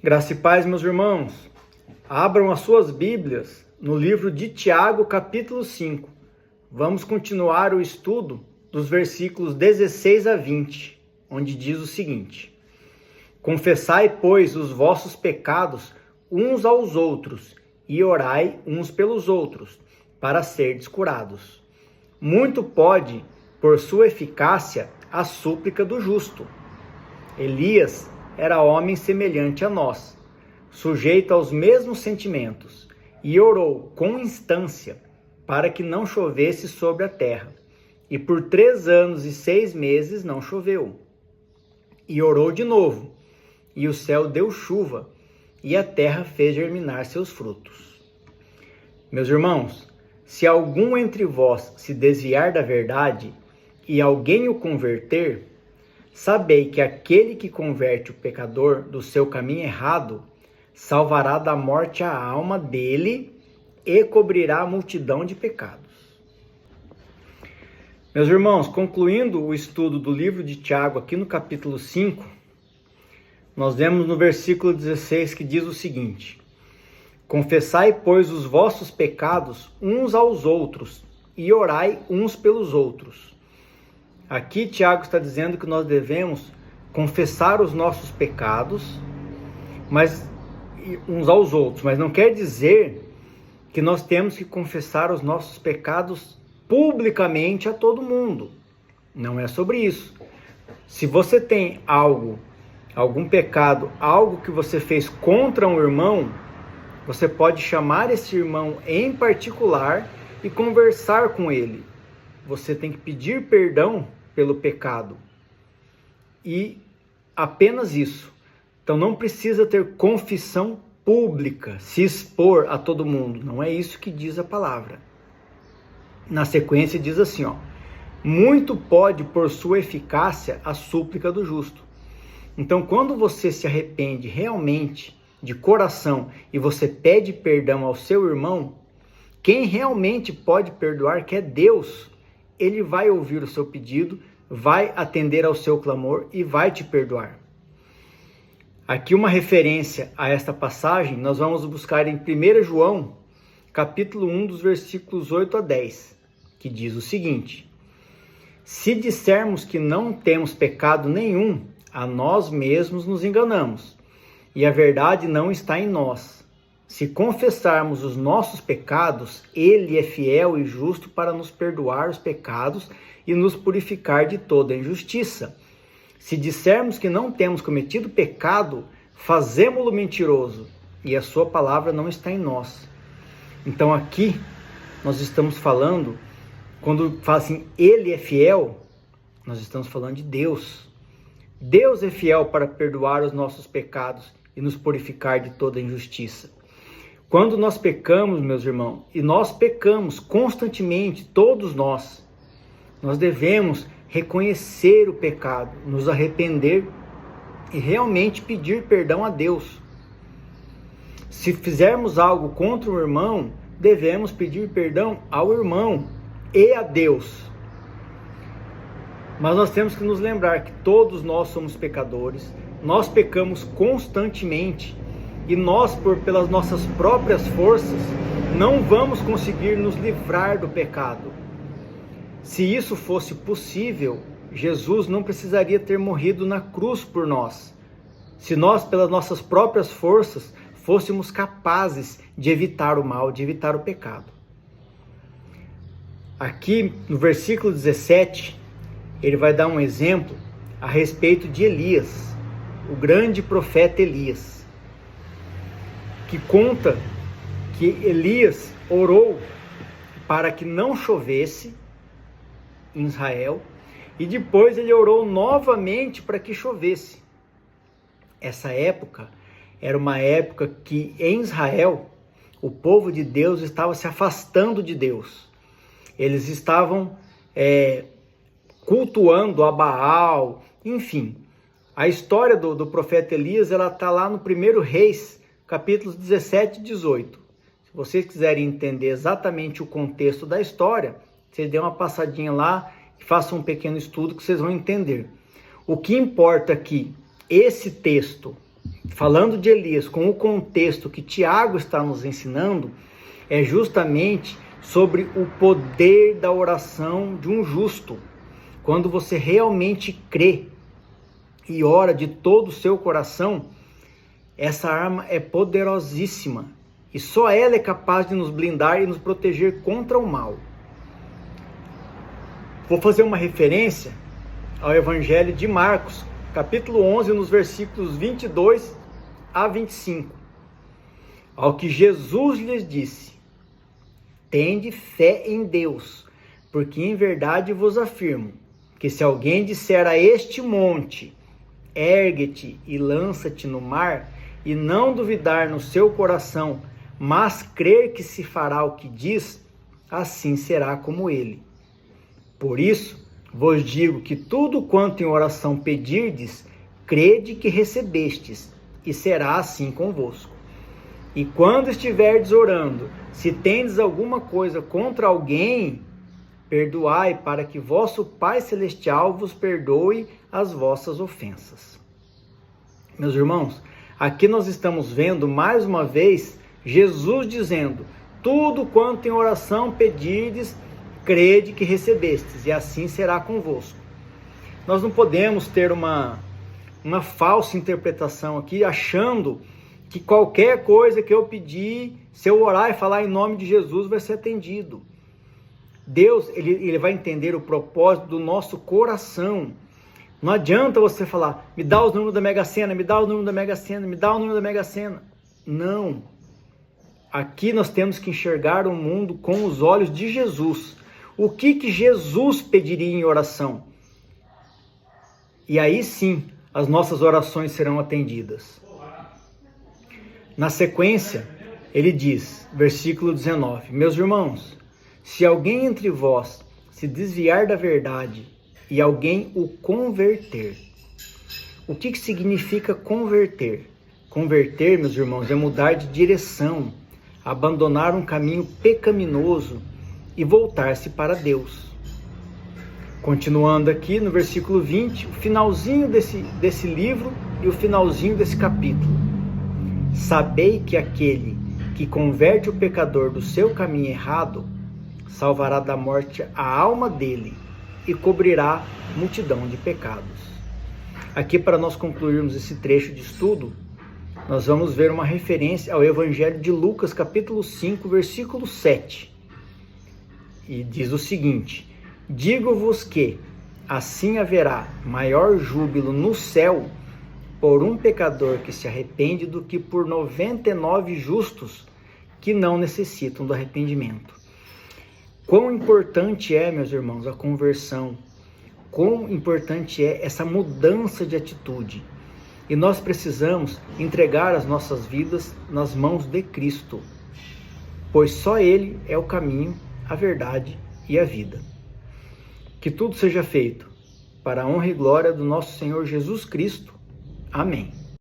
Graça e paz, meus irmãos. Abram as suas Bíblias no livro de Tiago, capítulo 5. Vamos continuar o estudo dos versículos 16 a 20, onde diz o seguinte: Confessai, pois, os vossos pecados uns aos outros, e orai uns pelos outros, para serdes curados. Muito pode, por sua eficácia, a súplica do justo. Elias era homem semelhante a nós, sujeito aos mesmos sentimentos, e orou com instância para que não chovesse sobre a terra. E por 3 anos e 6 meses não choveu. E orou de novo, e o céu deu chuva, e a terra fez germinar seus frutos. Meus irmãos, se algum entre vós se desviar da verdade, e alguém o converter, sabei que aquele que converte o pecador do seu caminho errado, salvará da morte a alma dele e cobrirá a multidão de pecados. Meus irmãos, concluindo o estudo do livro de Tiago aqui no capítulo 5, nós vemos no versículo 16 que diz o seguinte: Confessai, pois, os vossos pecados uns aos outros e orai uns pelos outros. Aqui Tiago está dizendo que nós devemos confessar os nossos pecados, mas uns aos outros, mas não quer dizer que nós temos que confessar os nossos pecados publicamente a todo mundo. Não é sobre isso. Se você tem algum pecado, algo que você fez contra um irmão, você pode chamar esse irmão em particular e conversar com ele. Você tem que pedir perdão pelo pecado. E apenas isso. Então não precisa ter confissão pública, se expor a todo mundo. Não é isso que diz a palavra. Na sequência diz assim, muito pode por sua eficácia a súplica do justo. Então quando você se arrepende realmente, de coração, e você pede perdão ao seu irmão, quem realmente pode perdoar, que é Deus, ele vai ouvir o seu pedido, vai atender ao seu clamor e vai te perdoar. Aqui uma referência a esta passagem, nós vamos buscar em 1 João, capítulo 1, dos versículos 8 a 10, que diz o seguinte: Se dissermos que não temos pecado nenhum, a nós mesmos nos enganamos, e a verdade não está em nós. Se confessarmos os nossos pecados, Ele é fiel e justo para nos perdoar os pecados e nos purificar de toda injustiça. Se dissermos que não temos cometido pecado, fazemo-lo mentiroso, e a sua palavra não está em nós. Então aqui nós estamos falando, quando fala assim, Ele é fiel, nós estamos falando de Deus. Deus é fiel para perdoar os nossos pecados e nos purificar de toda injustiça. Quando nós pecamos, meus irmãos, e nós pecamos constantemente, todos nós devemos reconhecer o pecado, nos arrepender e realmente pedir perdão a Deus. Se fizermos algo contra o irmão, devemos pedir perdão ao irmão e a Deus. Mas nós temos que nos lembrar que todos nós somos pecadores, nós pecamos constantemente e nós, pelas nossas próprias forças, não vamos conseguir nos livrar do pecado. Se isso fosse possível, Jesus não precisaria ter morrido na cruz por nós. Se nós, pelas nossas próprias forças, fôssemos capazes de evitar o mal, de evitar o pecado. Aqui no versículo 17, ele vai dar um exemplo a respeito de Elias, o grande profeta Elias, que conta que Elias orou para que não chovesse em Israel, e depois ele orou novamente para que chovesse. Essa época era uma época que em Israel o povo de Deus estava se afastando de Deus. Eles estavam cultuando a Baal, enfim. A história do profeta Elias, ela está lá no 1 Reis, capítulos 17 e 18. Se vocês quiserem entender exatamente o contexto da história, vocês dêem uma passadinha lá e façam um pequeno estudo que vocês vão entender. O que importa aqui, esse texto falando de Elias, com o contexto que Tiago está nos ensinando, é justamente sobre o poder da oração de um justo. Quando você realmente crê e ora de todo o seu coração, essa arma é poderosíssima e só ela é capaz de nos blindar e nos proteger contra o mal. Vou fazer uma referência ao Evangelho de Marcos, capítulo 11, nos versículos 22 a 25. Ao que Jesus lhes disse: tende fé em Deus, porque em verdade vos afirmo, que se alguém disser a este monte, ergue-te e lança-te no mar, e não duvidar no seu coração, mas crer que se fará o que diz, assim será como ele. Por isso, vos digo que tudo quanto em oração pedirdes, crede que recebestes, e será assim convosco. E quando estiverdes orando, se tendes alguma coisa contra alguém, perdoai, para que vosso Pai Celestial vos perdoe as vossas ofensas. Meus irmãos, aqui nós estamos vendo mais uma vez Jesus dizendo: tudo quanto em oração pedirdes, crede que recebestes, e assim será convosco. Nós não podemos ter uma falsa interpretação aqui, achando que qualquer coisa que eu pedir, se eu orar e falar em nome de Jesus, vai ser atendido. Deus, ele vai entender o propósito do nosso coração. Não adianta você falar: me dá os números da Mega Sena, me dá o número da Mega Sena, me dá o número da Mega Sena. Não. Aqui nós temos que enxergar o mundo com os olhos de Jesus. O que Jesus pediria em oração? E aí sim, as nossas orações serão atendidas. Na sequência, ele diz, versículo 19: meus irmãos, se alguém entre vós se desviar da verdade e alguém o converter. O que significa converter? Converter, meus irmãos, é mudar de direção, abandonar um caminho pecaminoso e voltar-se para Deus. Continuando aqui no versículo 20, o finalzinho desse livro e o finalzinho desse capítulo. Sabei que aquele que converte o pecador do seu caminho errado, salvará da morte a alma dele e cobrirá multidão de pecados. Aqui, para nós concluirmos esse trecho de estudo, nós vamos ver uma referência ao Evangelho de Lucas, capítulo 5, versículo 7. E diz o seguinte: digo-vos que assim haverá maior júbilo no céu por um pecador que se arrepende do que por 99 justos que não necessitam do arrependimento. Quão importante é, meus irmãos, a conversão. Quão importante é essa mudança de atitude. E nós precisamos entregar as nossas vidas nas mãos de Cristo, pois só Ele é o caminho, a verdade e a vida. Que tudo seja feito para a honra e glória do nosso Senhor Jesus Cristo. Amém.